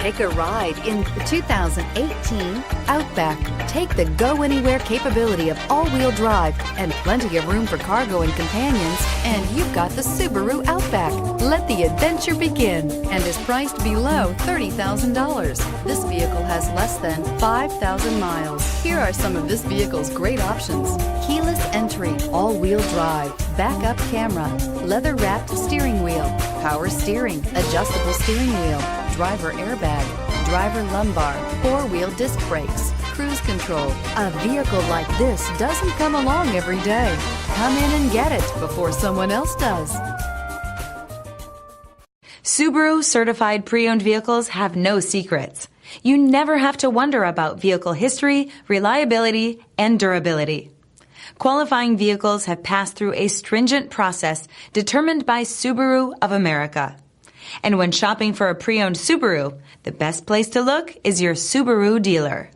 Take a ride in the 2018 Outback. Take the go-anywhere capability of all-wheel drive and plenty of room for cargo and companions, and you've got the Subaru Outback. Let the adventure begin and is priced below $30,000. This vehicle has less than 5,000 miles. Here are some of this vehicle's great options: keyless entry, all-wheel drive, backup camera, leather-wrapped steering wheel, power steering, adjustable steering wheel, driver airbag, driver lumbar, four-wheel disc brakes, cruise control. A vehicle like this doesn't come along every day. Come in and get it before someone else does. Subaru certified pre-owned vehicles have no secrets. You never have to wonder about vehicle history, reliability, and durability. Qualifying vehicles have passed through a stringent process determined by Subaru of America. And when shopping for a pre-owned Subaru, the best place to look is your Subaru dealer.